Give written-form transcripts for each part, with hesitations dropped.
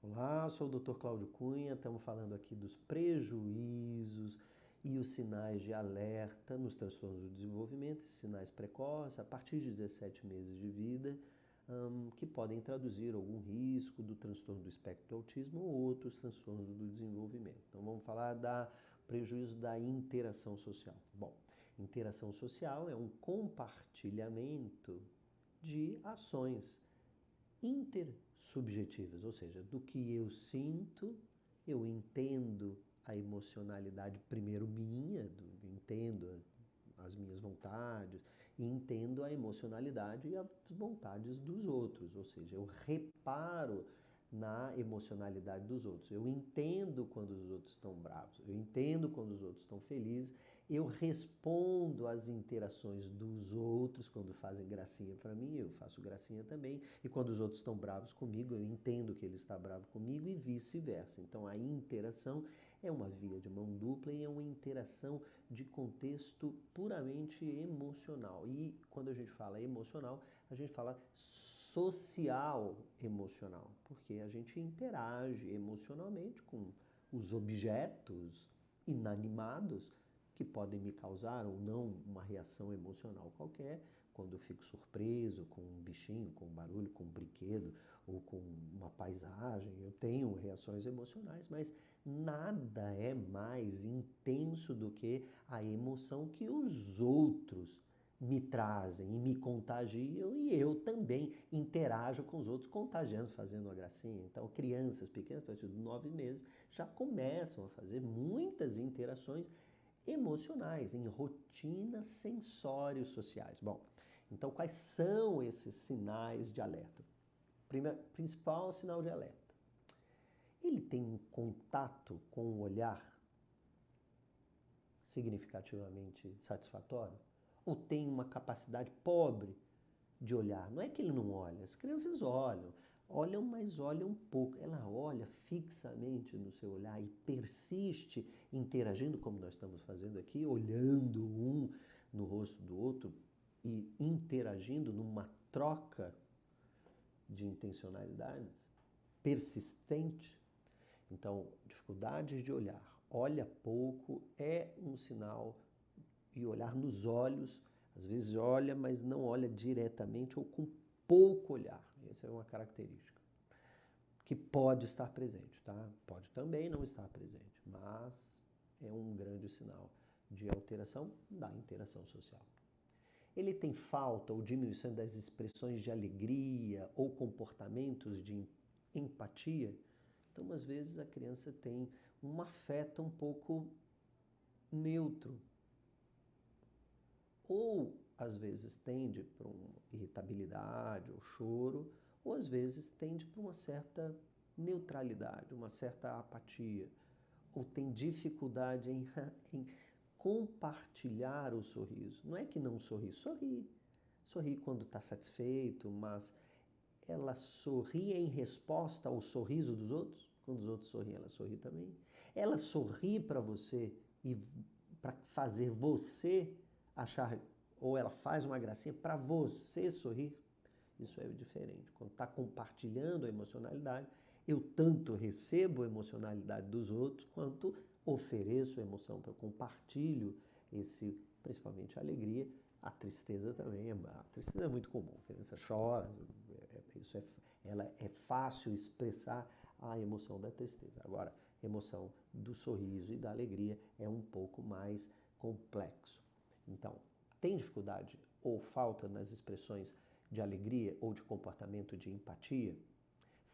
Olá, sou o Dr. Cláudio Cunha, estamos falando aqui dos prejuízos e os sinais de alerta nos transtornos do desenvolvimento, sinais precoces a partir de 17 meses de vida, que podem traduzir algum risco do transtorno do espectro do autismo ou outros transtornos do desenvolvimento. Então vamos falar da prejuízo da interação social. Bom, interação social é um compartilhamento de ações intersubjetivas, ou seja, do que eu sinto, eu entendo a emocionalidade primeiro minha, entendo as minhas vontades e entendo a emocionalidade e as vontades dos outros, ou seja, eu reparo na emocionalidade dos outros. Eu entendo quando os outros estão bravos, eu entendo quando os outros estão felizes, eu respondo às interações dos outros quando fazem gracinha para mim, eu faço gracinha também, e quando os outros estão bravos comigo, eu entendo que ele está bravo comigo e vice-versa. Então a interação é uma via de mão dupla e é uma interação de contexto puramente emocional. E quando a gente fala emocional, a gente fala social emocional, porque a gente interage emocionalmente com os objetos inanimados que podem me causar ou não uma reação emocional qualquer, quando eu fico surpreso com um bichinho, com um barulho, com um brinquedo ou com uma paisagem, eu tenho reações emocionais, mas nada é mais intenso do que a emoção que os outros me trazem e me contagiam e eu também interajo com os outros, contagiando, fazendo uma gracinha. Então, crianças pequenas, a partir de 9 meses, já começam a fazer muitas interações emocionais, em rotinas sensórios sociais. Bom, então quais são esses sinais de alerta? Principal sinal de alerta. Ele tem um contato com o olhar significativamente satisfatório? Ou tem uma capacidade pobre de olhar? Não é que ele não olha, as crianças olham, mas olham pouco. Ela olha fixamente no seu olhar e persiste interagindo, como nós estamos fazendo aqui, olhando um no rosto do outro e interagindo numa troca de intencionalidades persistente. Então, dificuldades de olhar, olha pouco é um sinal, e olhar nos olhos, às vezes olha, mas não olha diretamente ou com pouco olhar. Essa é uma característica que pode estar presente, tá? Pode também não estar presente, mas é um grande sinal de alteração da interação social. Ele tem falta ou diminuição das expressões de alegria ou comportamentos de empatia. Então, às vezes, a criança tem um afeto um pouco neutro. Ou, às vezes, tende para uma irritabilidade ou choro, ou, às vezes, tende para uma certa neutralidade, uma certa apatia. Ou tem dificuldade em compartilhar o sorriso. Não é que não sorri, sorri. Sorri quando está satisfeito, mas ela sorri em resposta ao sorriso dos outros? Quando os outros sorriem, ela sorri também. Ela sorri para você e para fazer você achar, ou ela faz uma gracinha para você sorrir? Isso é diferente. Quando está compartilhando a emocionalidade, eu tanto recebo a emocionalidade dos outros, quanto ofereço a emoção, eu compartilho principalmente a alegria. A tristeza também, a tristeza é muito comum, a criança chora, ela é fácil expressar a emoção da tristeza. Agora, a emoção do sorriso e da alegria é um pouco mais complexo. Então, tem dificuldade ou falta nas expressões de alegria ou de comportamento de empatia?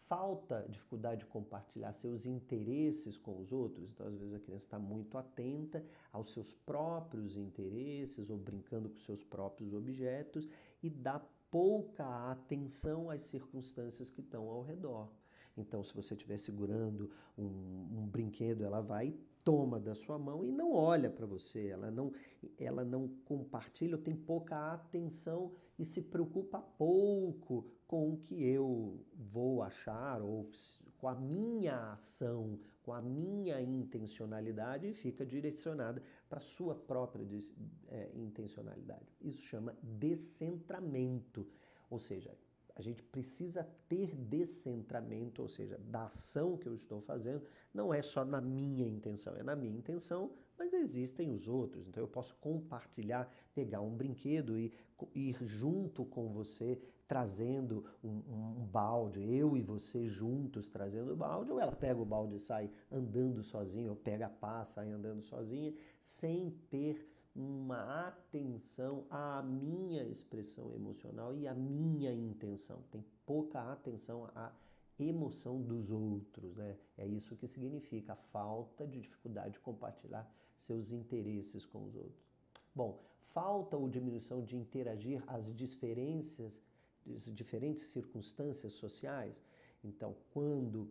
Falta dificuldade de compartilhar seus interesses com os outros? Então, às vezes, a criança está muito atenta aos seus próprios interesses ou brincando com seus próprios objetos e dá pouca atenção às circunstâncias que estão ao redor. Então, se você estiver segurando um brinquedo, ela vai, toma da sua mão e não olha para você, ela não compartilha, ou tem pouca atenção e se preocupa pouco com o que eu vou achar ou com a minha ação, com a minha intencionalidade e fica direcionada para a sua própria intencionalidade. Isso chama descentramento, ou seja, A gente precisa ter descentramento, ou seja, da ação que eu estou fazendo, não é só na minha intenção, é na minha intenção, mas existem os outros. Então eu posso compartilhar, pegar um brinquedo e ir junto com você, trazendo um balde, eu e você juntos trazendo o balde, ou ela pega o balde e sai andando sozinha, ou pega a pá, sai andando sozinha, sem ter uma atenção à minha expressão emocional e à minha intenção. Tem pouca atenção à emoção dos outros, né? É isso que significa a falta de dificuldade de compartilhar seus interesses com os outros. Bom, falta ou diminuição de interagir as diferentes circunstâncias sociais. Então, quando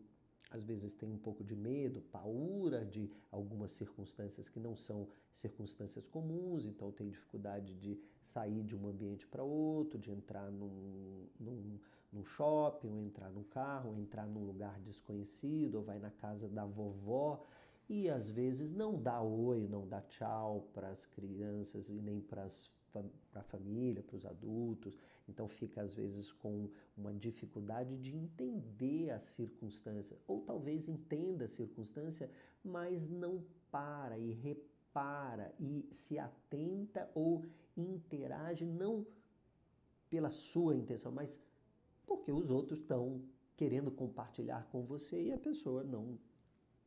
às vezes tem um pouco de medo, paura de algumas circunstâncias que não são circunstâncias comuns, então tem dificuldade de sair de um ambiente para outro, de entrar num shopping, ou entrar num carro, ou entrar num lugar desconhecido, ou vai na casa da vovó, e às vezes não dá oi, não dá tchau para as crianças e nem para a família, para os adultos, então fica às vezes com uma dificuldade de entender a circunstância, ou talvez entenda a circunstância, mas não para e repara e se atenta ou interage não pela sua intenção, mas porque os outros estão querendo compartilhar com você e a pessoa não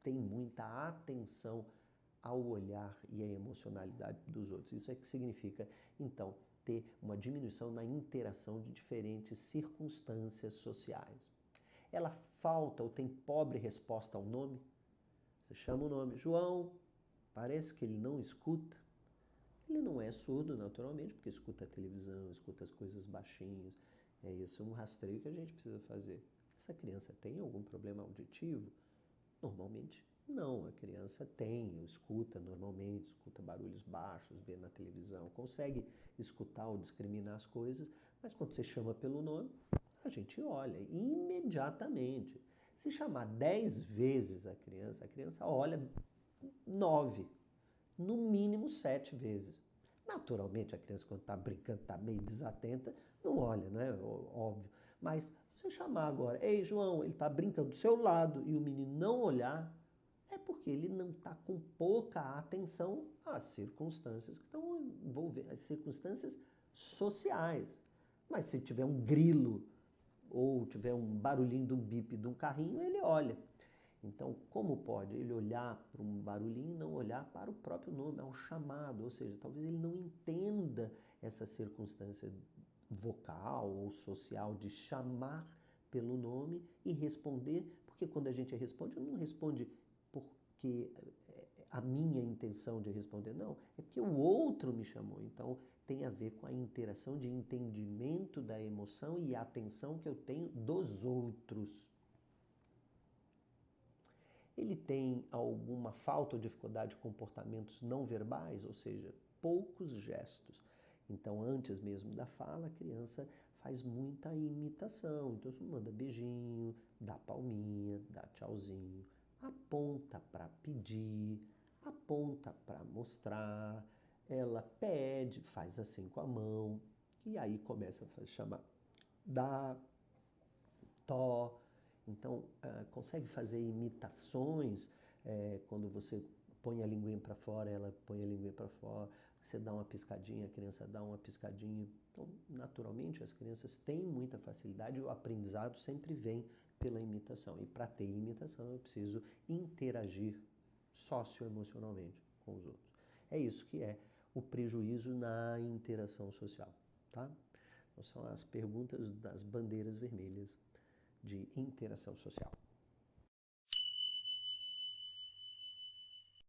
tem muita atenção ao olhar e à emocionalidade dos outros. Isso é que significa, então, ter uma diminuição na interação de diferentes circunstâncias sociais. Ela falta ou tem pobre resposta ao nome. Você chama o nome, João, parece que ele não escuta. Ele não é surdo, naturalmente, porque escuta a televisão, escuta as coisas baixinhos. É isso um rastreio que a gente precisa fazer. Essa criança tem algum problema auditivo? Normalmente não, a criança tem, escuta normalmente, escuta barulhos baixos, vê na televisão, consegue escutar ou discriminar as coisas, mas quando você chama pelo nome, a gente olha imediatamente. Se chamar 10 vezes a criança olha 9, no mínimo 7 vezes. Naturalmente, a criança, quando está brincando, está meio desatenta, não olha, não é óbvio. Mas você chamar agora, ei, João, ele está brincando do seu lado e o menino não olhar, é porque ele não está com pouca atenção às circunstâncias que estão envolvendo, as circunstâncias sociais. Mas se tiver um grilo ou tiver um barulhinho de um bip de um carrinho, ele olha. Então, como pode ele olhar para um barulhinho e não olhar para o próprio nome, ao chamado? Ou seja, talvez ele não entenda essa circunstância vocal ou social de chamar pelo nome e responder, porque quando a gente responde, não responde porque a minha intenção de responder, não, é porque o outro me chamou. Então, tem a ver com a interação de entendimento da emoção e atenção que eu tenho dos outros. Ele tem alguma falta ou dificuldade de comportamentos não verbais, ou seja, poucos gestos. Então, antes mesmo da fala, a criança faz muita imitação. Então, você manda beijinho, dá palminha, dá tchauzinho, aponta para pedir, aponta para mostrar, ela pede, faz assim com a mão, e aí começa a chamar dá, tó. Então, consegue fazer imitações, quando você põe a linguinha para fora, ela põe a linguinha para fora, você dá uma piscadinha, a criança dá uma piscadinha. Então, naturalmente, as crianças têm muita facilidade e o aprendizado sempre vem pela imitação. E para ter imitação, eu preciso interagir socioemocionalmente com os outros. É isso que é o prejuízo na interação social, tá? Então, são as perguntas das bandeiras vermelhas de interação social.